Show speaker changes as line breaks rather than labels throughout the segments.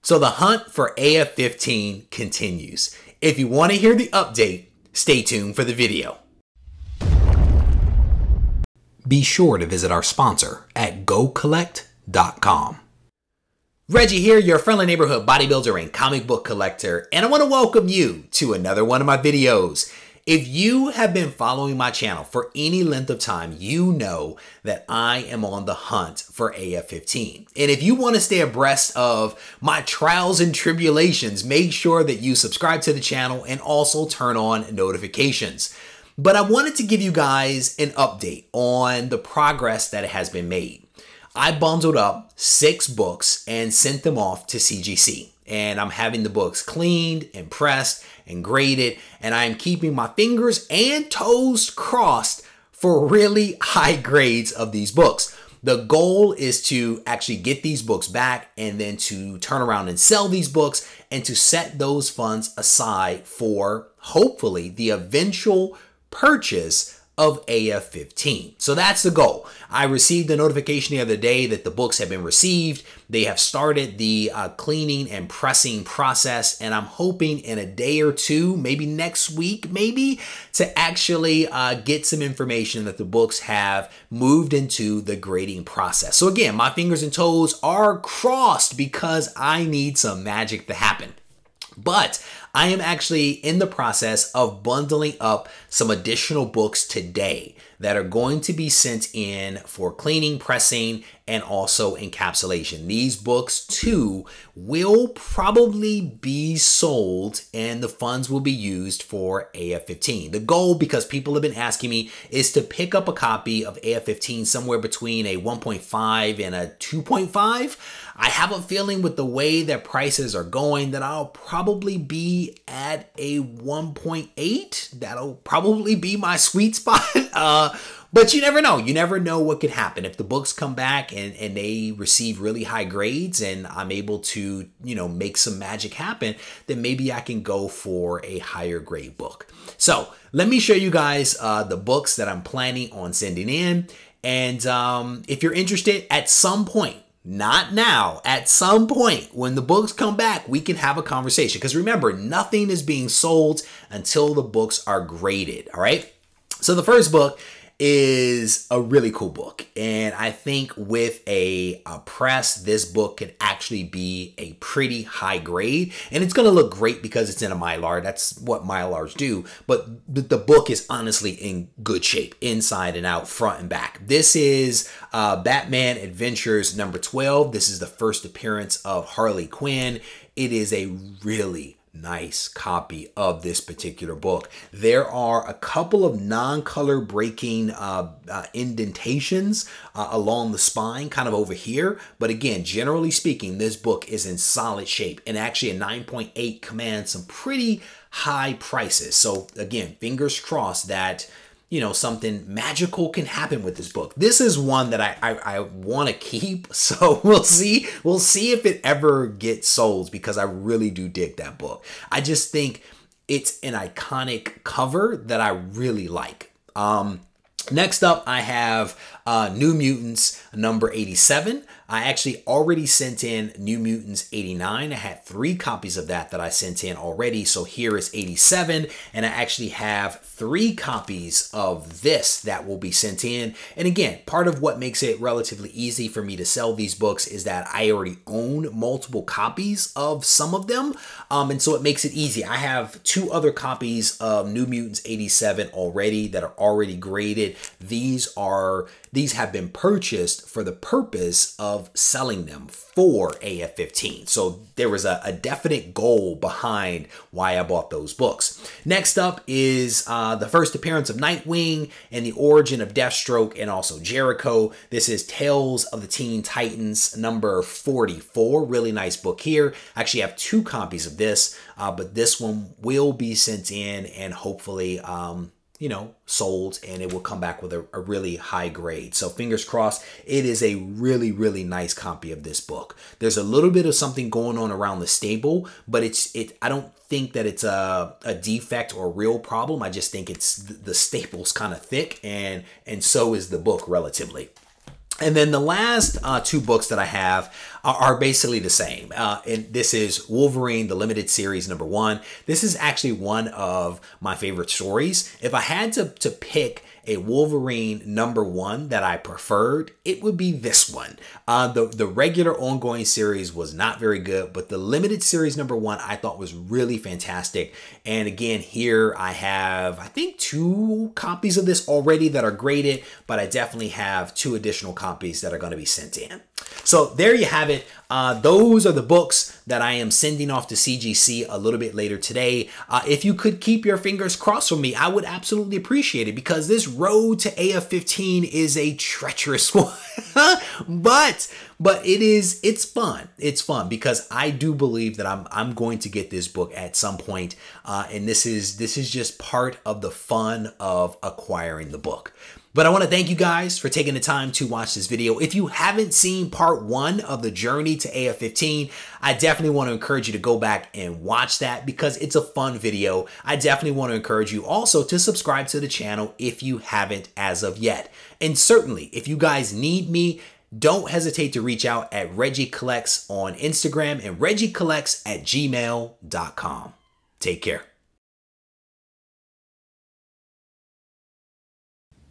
So the hunt for AF-15 continues. If you want to hear the update, stay tuned for the video. Be sure to visit our sponsor at GoCollect.com. Reggie here, your friendly neighborhood bodybuilder and comic book collector, and I want to welcome you to another one of my videos. If you have been following my channel for any length of time, you know that I am on the hunt for AF-15. And if you want to stay abreast of my trials and tribulations, make sure that you subscribe to the channel and also turn on notifications. But I wanted to give you guys an update on the progress that has been made. I bundled up 6 books and sent them off to CGC. And I'm having the books cleaned and pressed and graded, and I'm keeping my fingers and toes crossed for really high grades of these books. The goal is to actually get these books back and then to turn around and sell these books and to set those funds aside for hopefully the eventual purchase of AF-15. So that's the goal. I received a notification the other day that the books have been received. They have started the cleaning and pressing process, and I'm hoping in a day or two, maybe next week, maybe, to actually get some information that the books have moved into the grading process. So again, my fingers and toes are crossed because I need some magic to happen. But I am actually in the process of bundling up some additional books today that are going to be sent in for cleaning, pressing, and also encapsulation. These books too will probably be sold and the funds will be used for AF-15. The goal, because people have been asking me, is to pick up a copy of AF-15 somewhere between a 1.5 and a 2.5. I have a feeling with the way that prices are going that I'll probably be at a 1.8. That'll probably be my sweet spot. But you never know. You never know what could happen. If the books come back and they receive really high grades and I'm able to, make some magic happen, then maybe I can go for a higher grade book. So let me show you guys the books that I'm planning on sending in. And if you're interested at some point, not now, at some point when the books come back, we can have a conversation. Because remember, nothing is being sold until the books are graded. All right. So the first book is a really cool book. And I think with a press, this book could actually be a pretty high grade. And it's going to look great because it's in a Mylar. That's what Mylars do. But the book is honestly in good shape, inside and out, front and back. This is Batman Adventures number 12. This is the first appearance of Harley Quinn. It is a really nice copy of this particular book. There are a couple of non-color breaking indentations along the spine, kind of over here. But again, generally speaking, this book is in solid shape, and actually a 9.8 commands some pretty high prices. So again, fingers crossed that something magical can happen with this book. This is one that I want to keep. So we'll see. We'll see if it ever gets sold because I really do dig that book. I just think it's an iconic cover that I really like. Next up, I have New Mutants number 87. I actually already sent in New Mutants 89. I had 3 copies of that I sent in already. So here is 87. And I actually have 3 copies of this that will be sent in. And again, part of what makes it relatively easy for me to sell these books is that I already own multiple copies of some of them. And so it makes it easy. I have 2 other copies of New Mutants 87 already that are already graded. These have been purchased for the purpose of selling them for AF-15. So there was a definite goal behind why I bought those books. Next up is the first appearance of Nightwing and the origin of Deathstroke and also Jericho. This is Tales of the Teen Titans number 44. Really nice book here. I actually have 2 copies of this, but this one will be sent in and hopefully sold, and it will come back with a really high grade. So fingers crossed. It is a really, really nice copy of this book. There's a little bit of something going on around the staple, but I don't think that it's a defect or a real problem. I just think it's the staple's kind of thick, and so is the book relatively. And then the last two books that I have are basically the same. And this is Wolverine, the limited series #1. This is actually one of my favorite stories. If I had to pick a Wolverine #1 that I preferred, it would be this one. The regular ongoing series was not very good, but the limited series #1 I thought was really fantastic. And again, here I have, I think, 2 copies of this already that are graded, but I definitely have 2 additional copies that are going to be sent in. So there you have it. Those are the books that I am sending off to CGC a little bit later today. If you could keep your fingers crossed for me, I would absolutely appreciate it, because this road to AF-15 is a treacherous one. but it's fun. It's fun because I do believe that I'm going to get this book at some point, and this is just part of the fun of acquiring the book. But I want to thank you guys for taking the time to watch this video. If you haven't seen part 1 of the journey to AF-15, I definitely want to encourage you to go back and watch that because it's a fun video. I definitely want to encourage you also to subscribe to the channel if you haven't as of yet. And certainly, if you guys need me, don't hesitate to reach out at Regie Collects on Instagram and regiecollects@gmail.com. Take care.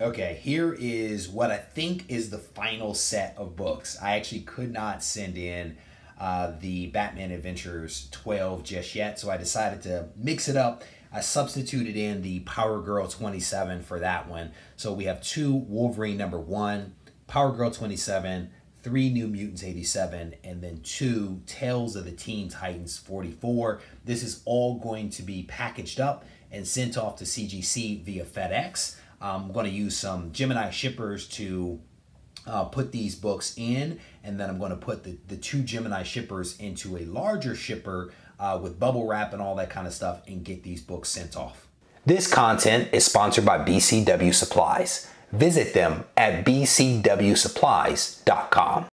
Okay, here is what I think is the final set of books. I actually could not send in the Batman Adventures 12 just yet, so I decided to mix it up. I substituted in the Power Girl 27 for that one. So we have 2 Wolverine #1, Power Girl 27, 3 New Mutants 87, and then 2 Tales of the Teen Titans 44. This is all going to be packaged up and sent off to CGC via FedEx. I'm going to use some Gemini shippers to put these books in, and then I'm going to put the 2 Gemini shippers into a larger shipper with bubble wrap and all that kind of stuff and get these books sent off. This content is sponsored by BCW Supplies. Visit them at bcwsupplies.com.